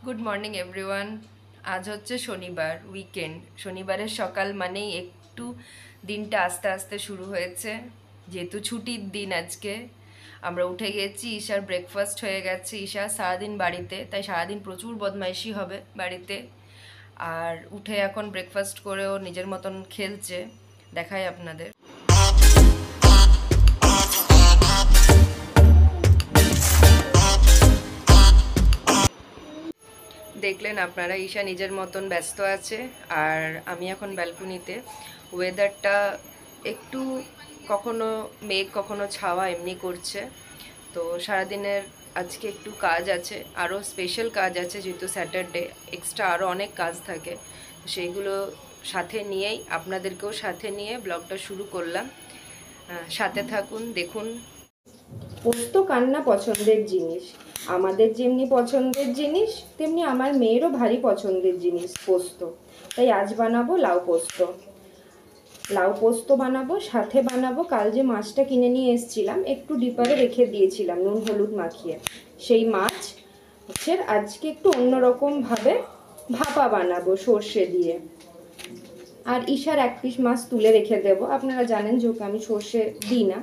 Good morning everyone. আজ হচ্ছে শনিবার, উইকেন্ড। শনিবারের সকাল মানেই একটু দিনটা আস্তে আস্তে শুরু হয়েছে, যেহেতু ছুটির দিন আজকে। আমরা উঠে গেছি, ঈশার ব্রেকফাস্ট হয়ে গেছে। ঈশা সারাদিন বাড়িতে, তাই সারাদিন প্রচুর বদমাইশি হবে বাড়িতে। আর উঠে এখন ব্রেকফাস্ট করেও নিজের মতন খেলছে, দেখাই আপনাদের। দেখলেন আপনারা, ঈশা নিজের মতন ব্যস্ত আছে আর আমি এখন ব্যালকনিতে। ওয়েদারটা একটু কখনো মেঘ কখনো ছাওয়া এমনি করছে। তো সারাদিনের আজকে একটু কাজ আছে, আরও স্পেশাল কাজ আছে, যেহেতু স্যাটারডে এক্সট্রা আরও অনেক কাজ থাকে। সেইগুলো সাথে নিয়েই আপনাদেরকেও সাথে নিয়ে ব্লগটা শুরু করলাম। সাথে থাকুন, দেখুন। পোস্ত কান্না পছন্দের জিনিস, আমাদের যেমনি পছন্দের জিনিস তেমনি আমার মেয়েরও ভারী পছন্দের জিনিস পোস্ত। তাই আজ বানাবো লাউ পোস্ত। লাউ পোস্ত বানাবো, সাথে বানাবো কাল যে মাছটা কিনে নিয়ে এসেছিলাম, একটু ডিপারে রেখে দিয়েছিলাম নুন হলুদ মাখিয়ে, সেই মাছ হচ্ছে আজকে একটু অন্যরকমভাবে ভাপা বানাবো সর্ষে দিয়ে। আর ঈশার এক পিস মাছ তুলে রেখে দেবো, আপনারা জানেন যে ওকে আমি সর্ষে দিই না।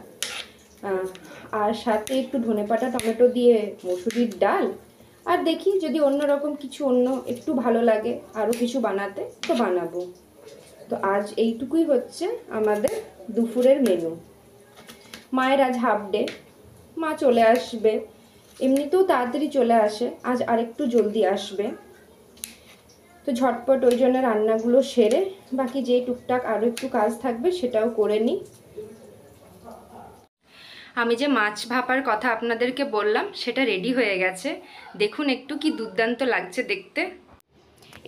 আর সাথে একটু ধনেপাতা টমেটো দিয়ে মসুরির ডাল। আর দেখি যদি অন্যরকম কিছু একটু ভালো লাগে আরও কিছু বানাতে তো বানাবো। তো আজ এইটুকুই হচ্ছে আমাদের দুপুরের মেনু। মায়ের আজ হাফ ডে, মা চলে আসবে, এমনিতেও তাড়াতাড়ি চলে আসে, আজ আরেকটু জলদি আসবে। তো ঝটপট ওই জন্য রান্নাগুলো সেরে বাকি যে টুকটাক আরও একটু কাজ থাকবে সেটাও করে নিই। আমি যে মাছ ভাপার কথা আপনাদেরকে বললাম সেটা রেডি হয়ে গেছে। দেখুন একটু কি দুর্দান্ত লাগছে দেখতে।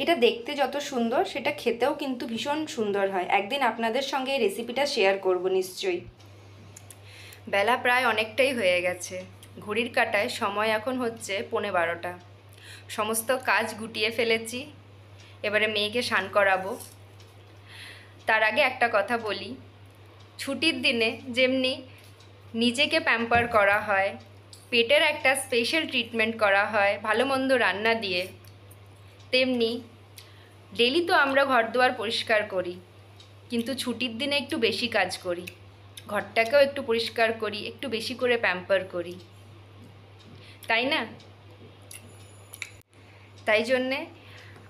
এটা দেখতে যত সুন্দর, সেটা খেতেও কিন্তু ভীষণ সুন্দর হয়। একদিন আপনাদের সঙ্গে এই রেসিপিটা শেয়ার করব নিশ্চয়ই। বেলা প্রায় অনেকটাই হয়ে গেছে, ঘড়ির কাঁটায় সময় এখন হচ্ছে 11:15। সমস্ত কাজ গুটিয়ে ফেলেছি, এবারে মেয়েকে স্নান করাবো। তার আগে একটা কথা বলি, ছুটির দিনে যেমনি নিজেকে প্যাম্পার করা হয়, পেটের একটা স্পেশাল ট্রিটমেন্ট করা হয় ভালো মন্দ রান্না দিয়ে, তেমনি ডেলি তো আমরা ঘর দুয়ার পরিষ্কার করি, কিন্তু ছুটির দিনে একটু বেশি কাজ করি, ঘরটাকেও একটু পরিষ্কার করি, একটু বেশি করে প্যাম্পার করি, তাই না? তাই জন্যে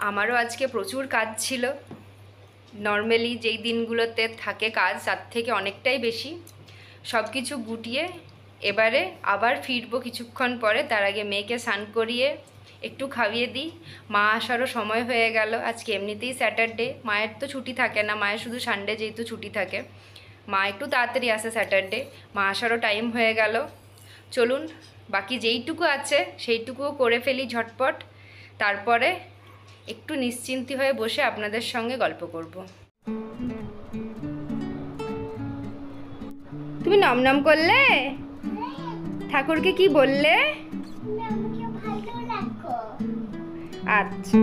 আমারও আজকে প্রচুর কাজ ছিল। নর্মালি যেই দিনগুলোতে থাকে কাজ তার থেকে অনেকটাই বেশি। সব কিছু গুটিয়ে এবারে আবার ফিরবো কিছুক্ষণ পরে। তার আগে মেয়েকে স্নান করিয়ে একটু খাইয়ে দিই। মা আসারও সময় হয়ে গেল। আজকে এমনিতেই স্যাটারডে, মায়ের তো ছুটি থাকে না, মায়ের শুধু সানডে যেহেতু ছুটি থাকে। মা একটু তাড়াতাড়ি আসে স্যাটারডে, মা আসারও টাইম হয়ে গেল। চলুন বাকি যেইটুকু আছে সেইটুকুও করে ফেলি ঝটপট, তারপরে একটু নিশ্চিন্তি হয়ে বসে আপনাদের সঙ্গে গল্প করব। তুমি নাম নাম করলে? ঠাকুরকে কি বললে? আচ্ছা।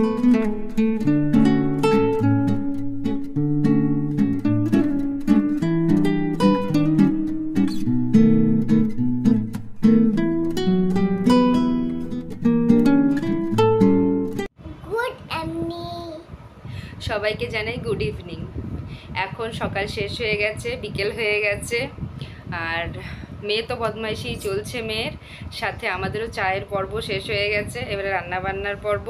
সবাইকে জানাই গুড ইভিনিং। এখন সকাল শেষ হয়ে গেছে, বিকেল হয়ে গেছে, আর মেয়ে তো বদমাইশি চলছে মেয়ের সাথে। আমাদেরও চায়ের পর্ব শেষ হয়ে গেছে, এবারে রান্না বান্নার পর্ব।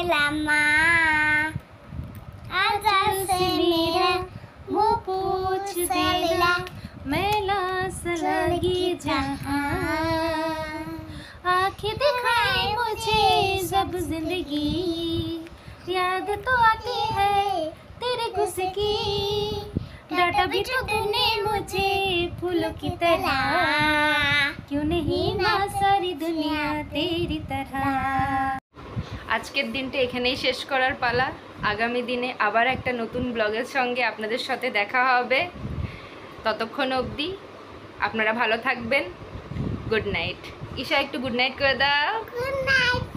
lama आजा से मेरा वो पूछ सेला मैला सलगी जहां आँखें दिखाए मुझे सब जिंदगी याद तो आती है तेरे गुस्से की डाटा भी तो तूने मुझे फूलों की तरह क्यों नहीं माँ सारी दुनिया तेरी तरह। আজকের দিনটা এখানেই শেষ করার পালা। আগামী দিনে আবার একটা নতুন ব্লগের সঙ্গে আপনাদের সাথে দেখা হবে। ততক্ষণ অবধি আপনারা ভালো থাকবেন। Good night. ঈশা একটু গুড নাইট করে দাও। Good night.